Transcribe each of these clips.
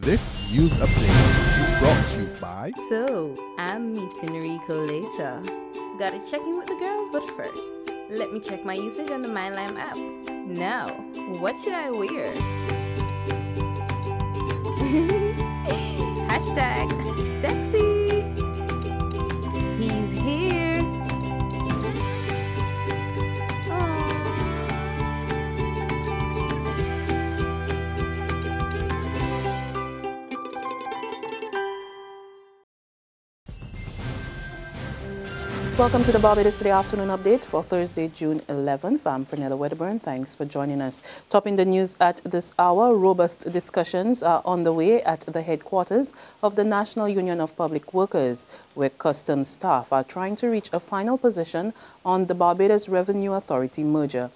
This news update is brought to you by... So, I'm meeting Rico later. Gotta check in with the girls, but first, let me check my usage on the MyLime app. Now, what should I wear? Hashtag sexy. He's here. Welcome to the Barbados Today Afternoon Update for Thursday, June 11th. I'm Fernella Wedderburn. Thanks for joining us. Topping the news at this hour, robust discussions are on the way at the headquarters of the National Union of Public Workers, where customs staff are trying to reach a final position on the Barbados Revenue Authority merger.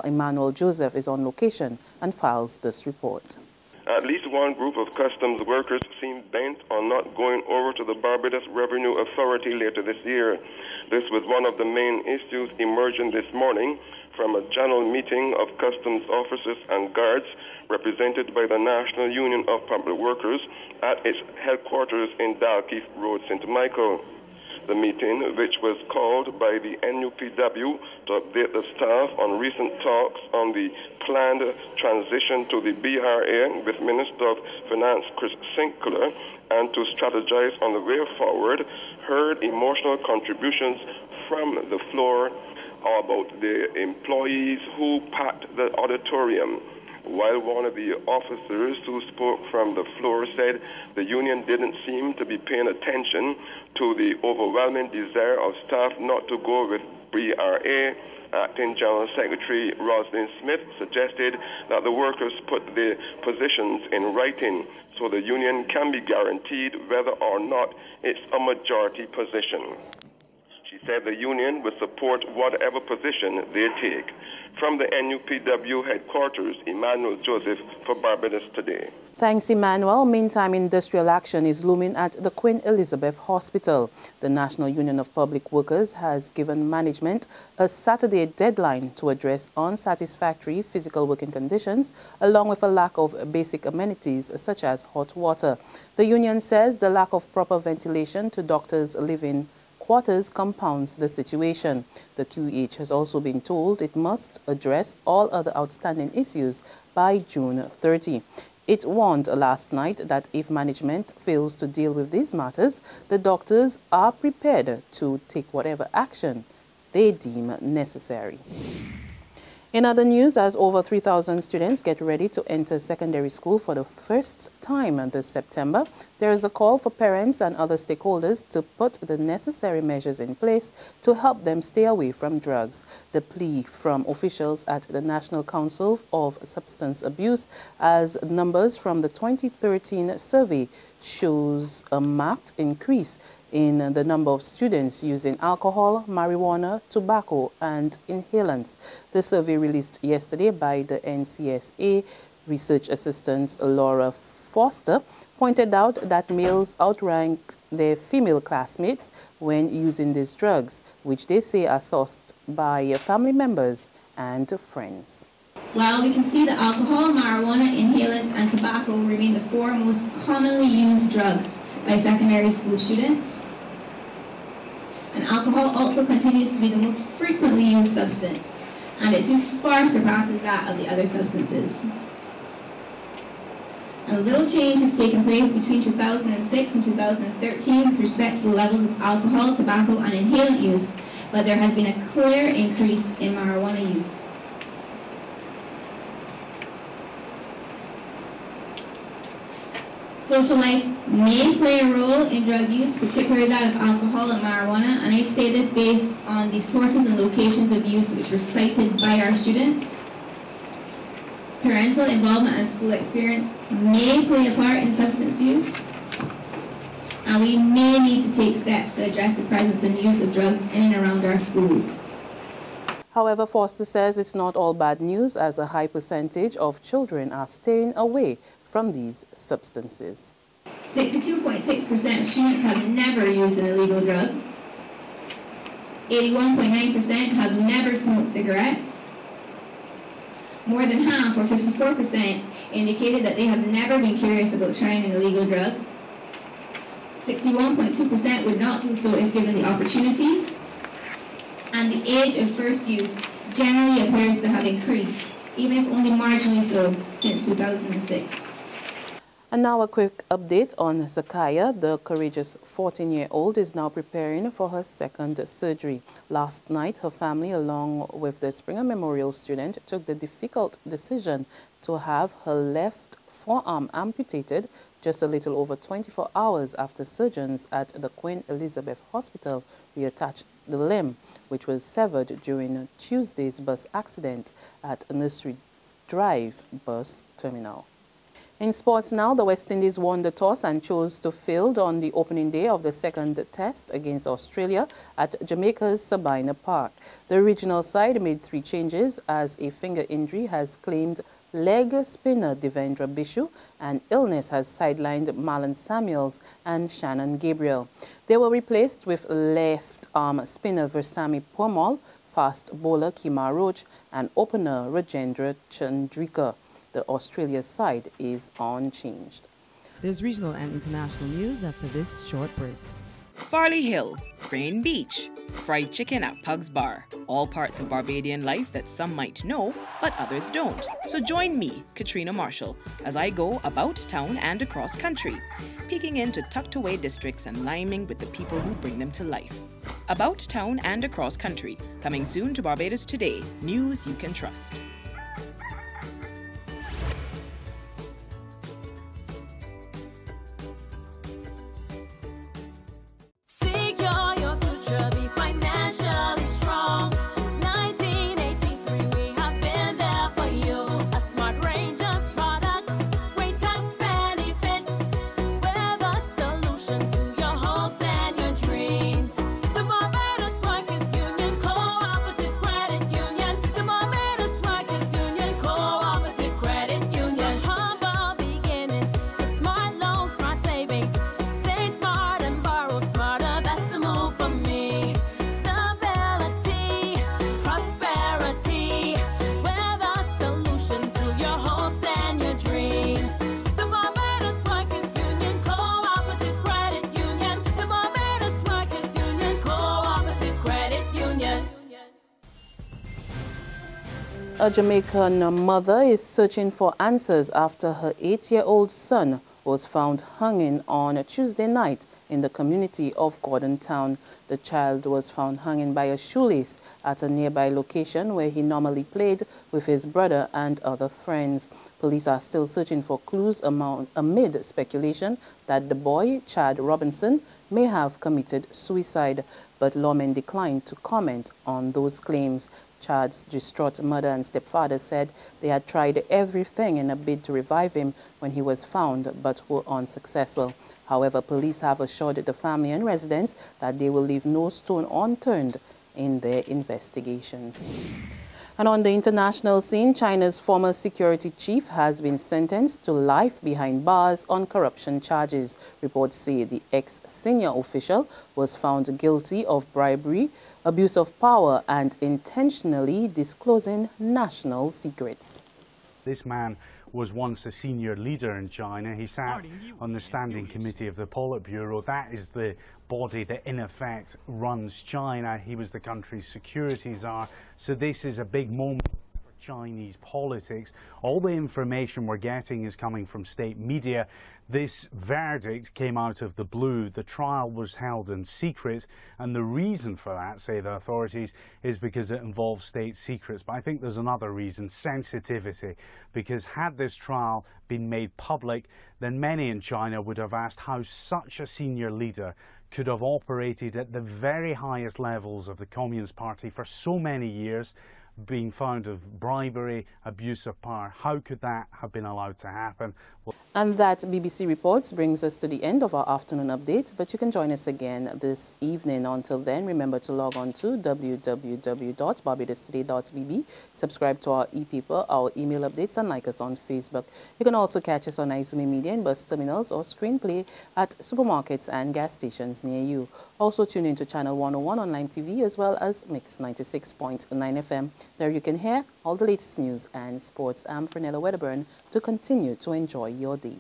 Emmanuel Joseph is on location and files this report. At least one group of customs workers seem bent on not going over to the Barbados Revenue Authority later this year. This was one of the main issues emerging this morning from a general meeting of customs officers and guards represented by the National Union of Public Workers at its headquarters in Dalkeith Road, St. Michael. The meeting, which was called by the NUPW to update the staff on recent talks on the planned transition to the BRA with Minister of Finance Chris Sinclair and to strategize on the way forward, heard emotional contributions from the floor about the employees who packed the auditorium, while one of the officers who spoke from the floor said the union didn't seem to be paying attention to the overwhelming desire of staff not to go with BRA. Acting General Secretary Roslyn Smith suggested that the workers put their positions in writing so the union can be guaranteed whether or not it's a majority position. She said the union will support whatever position they take. From the NUPW headquarters, Emmanuel Joseph for Barbados Today. Thanks, Emmanuel. Meantime, industrial action is looming at the Queen Elizabeth Hospital. The National Union of Public Workers has given management a Saturday deadline to address unsatisfactory physical working conditions, along with a lack of basic amenities such as hot water. The union says the lack of proper ventilation to doctors' living quarters compounds the situation. The QH has also been told it must address all other outstanding issues by June 30. It warned last night that if management fails to deal with these matters, the doctors are prepared to take whatever action they deem necessary. In other news, as over 3,000 students get ready to enter secondary school for the first time this September, there is a call for parents and other stakeholders to put the necessary measures in place to help them stay away from drugs. The plea from officials at the National Council of Substance Abuse, as numbers from the 2013 survey shows a marked increase in the number of students using alcohol, marijuana, tobacco, and inhalants. The survey released yesterday by the NCSA research assistant Laura Foster pointed out that males outrank their female classmates when using these drugs, which they say are sourced by family members and friends. While we can see that alcohol, marijuana, inhalants, and tobacco remain the four most commonly used drugs by secondary school students, and alcohol also continues to be the most frequently used substance, and its use far surpasses that of the other substances. And little change has taken place between 2006 and 2013 with respect to the levels of alcohol, tobacco, and inhalant use, but there has been a clear increase in marijuana use. Social life may play a role in drug use, particularly that of alcohol and marijuana, and I say this based on the sources and locations of use which were cited by our students. Parental involvement and school experience may play a part in substance use, and we may need to take steps to address the presence and use of drugs in and around our schools. However, Foster says it's not all bad news, as a high percentage of children are staying away from these substances. 62.6% of students have never used an illegal drug. 81.9% have never smoked cigarettes. More than half, or 54%, indicated that they have never been curious about trying an illegal drug. 61.2% would not do so if given the opportunity. And the age of first use generally appears to have increased, even if only marginally so, since 2006. And now a quick update on Zakaya. The courageous 14-year-old is now preparing for her second surgery. Last night, her family, along with the Springer Memorial student, took the difficult decision to have her left forearm amputated just a little over 24 hours after surgeons at the Queen Elizabeth Hospital reattached the limb, which was severed during Tuesday's bus accident at Nursery Drive bus terminal. In sports now, the West Indies won the toss and chose to field on the opening day of the second test against Australia at Jamaica's Sabina Park. The regional side made 3 changes as a finger injury has claimed leg spinner Devendra Bishu and illness has sidelined Marlon Samuels and Shannon Gabriel. They were replaced with left arm spinner Versami Purmal, fast bowler Kima Roach and opener Rajendra Chandrika. The Australia side is unchanged. There's regional and international news after this short break. Farley Hill, Crane Beach, fried chicken at Pug's Bar. All parts of Barbadian life that some might know, but others don't. So join me, Katrina Marshall, as I go about town and across country, peeking into tucked away districts and liming with the people who bring them to life. About town and across country, coming soon to Barbados Today, news you can trust. A Jamaican mother is searching for answers after her 8-year-old son was found hanging on Tuesday night in the community of Gordon Town. The child was found hanging by a shoelace at a nearby location where he normally played with his brother and other friends. Police are still searching for clues amid speculation that the boy, Chad Robinson, may have committed suicide, but lawmen declined to comment on those claims. Chad's distraught mother and stepfather said they had tried everything in a bid to revive him when he was found, but were unsuccessful. However, police have assured the family and residents that they will leave no stone unturned in their investigations. And on the international scene, China's former security chief has been sentenced to life behind bars on corruption charges. Reports say the ex-senior official was found guilty of bribery, abuse of power, and intentionally disclosing national secrets. This man was once a senior leader in China. He sat on the Standing Committee of the Politburo. That is the body that in effect runs China. He was the country's security czar. So this is a big moment for Chinese politics. All the information we're getting is coming from state media. This verdict came out of the blue. The trial was held in secret, and the reason for that, say the authorities, is because it involves state secrets. But I think there's another reason, sensitivity, because had this trial been made public, then many in China would have asked how such a senior leader could have operated at the very highest levels of the Communist Party for so many years, being found of bribery, abuse of power. How could that have been allowed to happen? Well, and that BBC Reports brings us to the end of our afternoon update, but you can join us again this evening. Until then, remember to log on to www.barbadostoday.bb, subscribe to our e-paper, our email updates, and like us on Facebook. You can also catch us on iZoomi Media in bus terminals or screenplay at supermarkets and gas stations near you. Also tune in to Channel 101 online TV as well as Mix 96.9 FM. There you can hear all the latest news and sports. I'm Fernella Wedderburn to continue to enjoy your day.